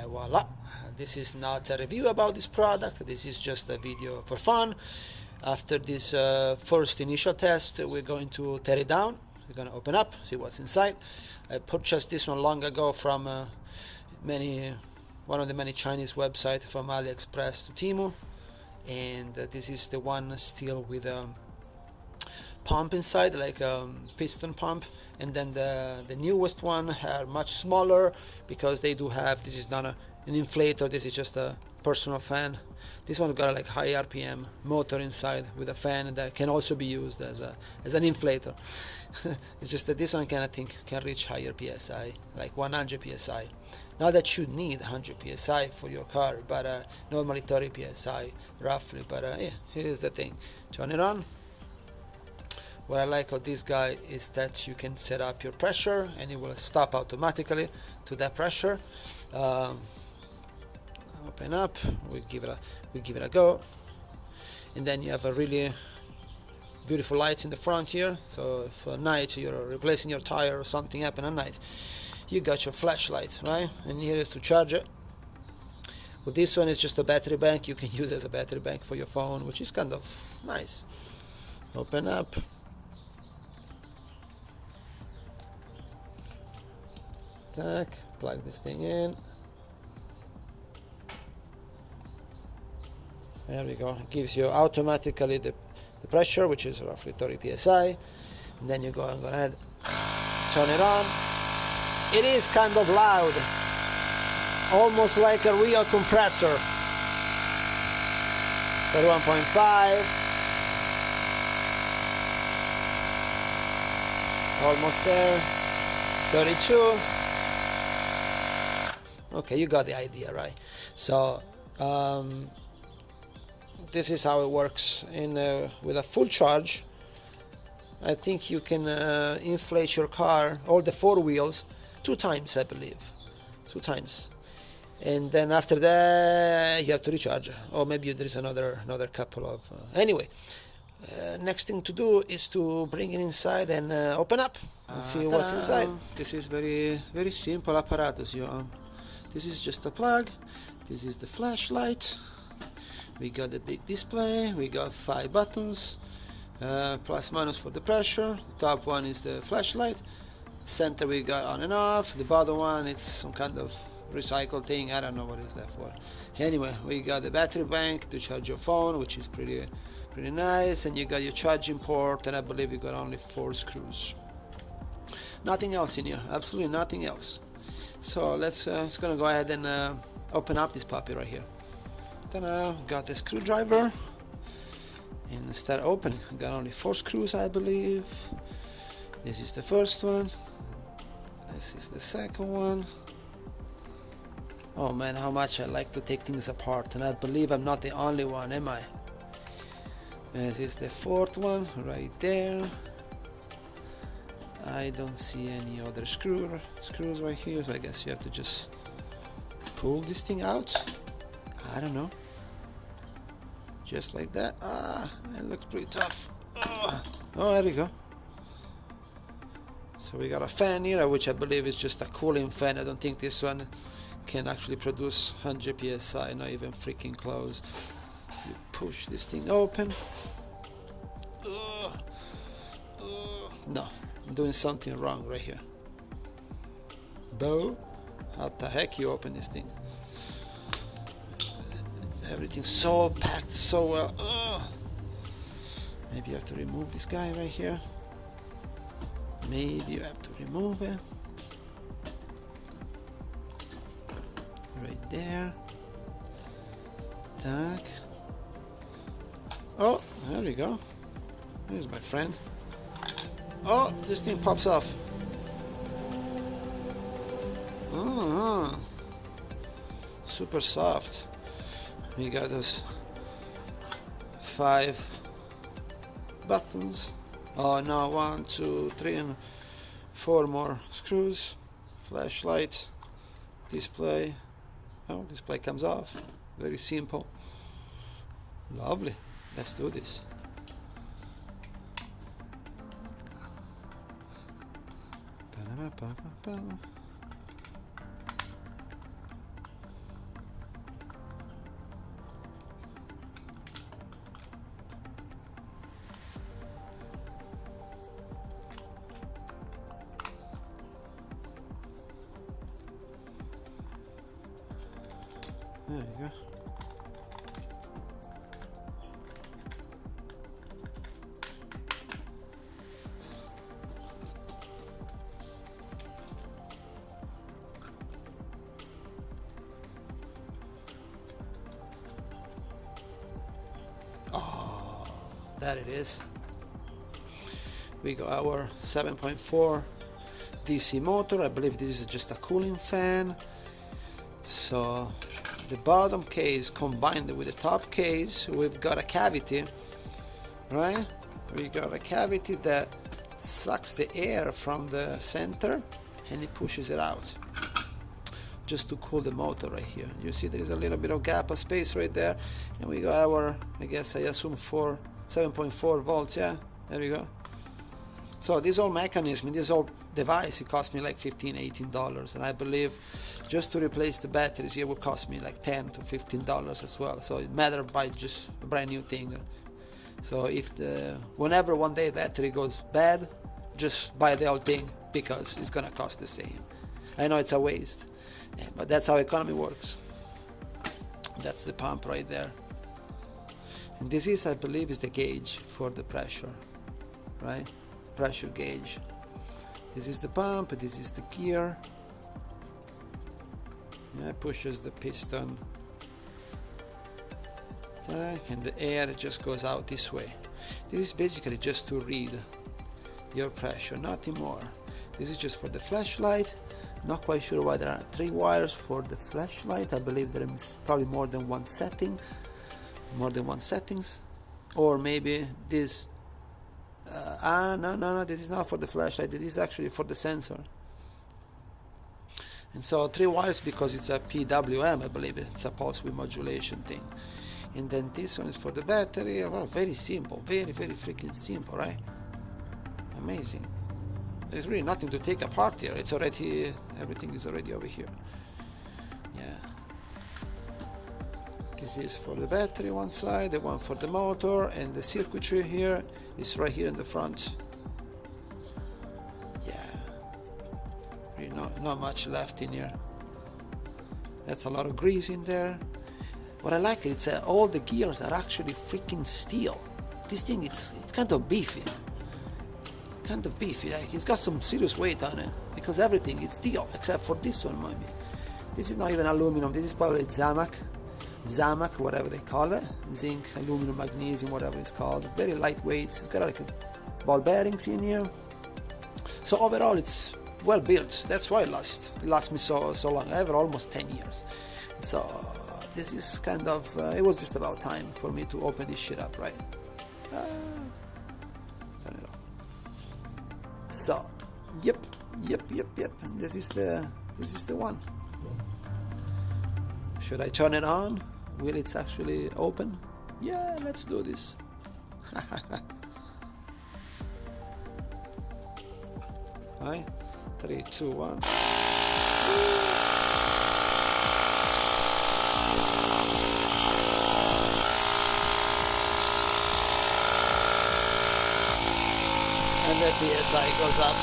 voila. This is not a review about this product, this is just a video for fun. After this first initial test, we're going to tear it down. We're going to open up, see what's inside. I purchased this one long ago from one of the many Chinese websites, from AliExpress to Temu, and this is the one still with a pump inside, like a piston pump. And then the newest one are much smaller, because they do have, this is not an inflator, this is just a personal fan. This one got a like high RPM motor inside with a fan that can also be used as an inflator. It's just that this one can, I think, can reach higher PSI, like 100 PSI. Not that you need 100 PSI for your car, but normally 30 PSI roughly. But yeah, here is the thing. Turn it on. What I like of this guy is that you can set up your pressure and it will stop automatically to that pressure. Open up, we give it a go, and then you have a really beautiful lights in the front here. So if at night you're replacing your tire or something happened at night, you got your flashlight, right? And here is to charge it. Well, this one is just a battery bank. You can use it as a battery bank for your phone, which is kind of nice. Open up. Tack, plug this thing in. There we go. It gives you automatically the pressure, which is roughly 30 psi. And then you go ahead, turn it on. It is kind of loud, almost like a real compressor. 31.5. Almost there. 32. Okay, you got the idea, right? So this is how it works with a full charge. I think you can inflate your car, all the four wheels, 2 times, I believe. 2 times. And then after that you have to recharge, or maybe there is another couple of anyway. Next thing to do is to bring it inside and open up and see what's inside. This is very simple apparatus. This is just a plug. This is the flashlight. We got the big display. We got 5 buttons, plus minus for the pressure. The top one is the flashlight. Center we got on and off. The bottom one, it's some kind of recycled thing. I don't know what is that for. Anyway, we got the battery bank to charge your phone, which is pretty nice. And you got your charging port, and I believe you got only 4 screws. Nothing else in here. Absolutely nothing else. So let's gonna go ahead and open up this puppy right here. Then got the screwdriver and start opening. Got only 4 screws, I believe. This is the first one. This is the second one. Oh man, how much I like to take things apart, and I believe I'm not the only one, am I? This is the 4th one right there. I don't see any other screws right here, so I guess you have to just pull this thing out. I don't know. Just like that. It looks pretty tough. Oh, there we go. So we got a fan here, which I believe is just a cooling fan. I don't think this one can actually produce 100 psi, not even freaking close. You push this thing open. No, I'm doing something wrong right here. Bo, how the heck you open this thing? Everything's so packed so well. Maybe you have to remove this guy right here. Maybe you have to remove it. Right there. Tack. Oh, there we go. Here's my friend. Oh, this thing pops off. Super soft. We got those 5 buttons. Oh no, 1, 2, 3, and 4 more screws. Flashlight, display. Oh, display comes off. Very simple. Lovely. Let's do this. There you go. Oh, there it is. We got our 7.4 DC motor. I believe this is just a cooling fan. So the bottom case combined with the top case, we've got a cavity, right? We got a cavity that sucks the air from the center and it pushes it out just to cool the motor right here. You see there is a little bit of gap of space right there, and we got our, I guess I assume 7.4 volts. Yeah, there we go. So this whole mechanism, this whole device, it cost me like $15-18, and I believe just to replace the batteries here would cost me like $10 to $15 as well. So it matter buy just a brand new thing. So if whenever one day battery goes bad, just buy the whole thing because it's gonna cost the same. I know it's a waste, but that's how economy works. That's the pump right there, and this is, I believe, is the gauge for the pressure, right? Pressure gauge. This is the pump, this is the gear. Yeah, pushes the piston, and the air just goes out this way. This is basically just to read your pressure, nothing more. This is just for the flashlight. Not quite sure why there are 3 wires for the flashlight. I believe there is probably more than one settings, or maybe this. No, this is not for the flashlight. This is actually for the sensor. And so 3 wires because it's a PWM, I believe it's a pulse width modulation thing. And then this one is for the battery. Well, very simple, very freaking simple, right? Amazing. There's really nothing to take apart here. It's already, everything is already over here. Yeah. This is for the battery one side, the one for the motor, and the circuitry here is right here in the front. Yeah. Really not much left in here. That's a lot of grease in there. What I like is all the gears are actually freaking steel. This thing, it's kind of beefy. Like it's got some serious weight on it because everything is steel except for this one, maybe. This is not even aluminum. This is probably Zamac, whatever they call it, zinc, aluminum, magnesium, whatever it's called. Very lightweight. It's got like a ball bearings in here. So overall, it's well built. That's why it lasts me so long. I have it almost 10 years. So this is kind of. It was just about time for me to open this shit up, right? Turn it off. So, yep. And this is the one. Should I turn it on? Will it actually open? Yeah, let's do this. Right? 3, 2, 1. And the PSI goes up.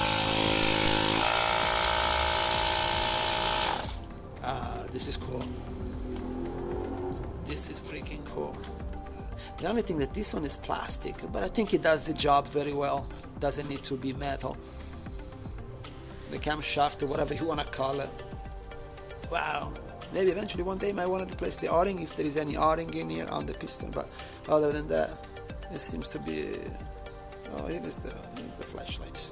This is cool. This is freaking cool. The only thing that this one is plastic, but I think it does the job very well. Doesn't need to be metal. The camshaft or whatever you want to call it. Wow. Maybe eventually one day I might want to replace the O-ring if there is any O-ring in here on the piston, but other than that, it seems to be. Oh, here is the flashlight.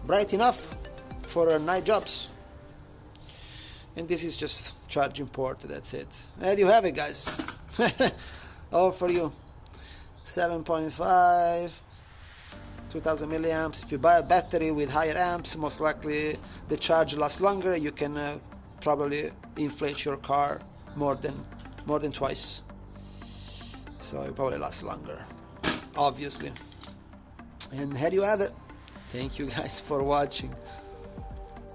Bright enough for night jobs. And this is just charging port, that's it. There you have it, guys. All for you. 7.5, 2000 milliamps. If you buy a battery with higher amps, most likely the charge lasts longer. You can probably inflate your car more than twice. So it probably lasts longer, obviously. And here you have it. Thank you guys for watching.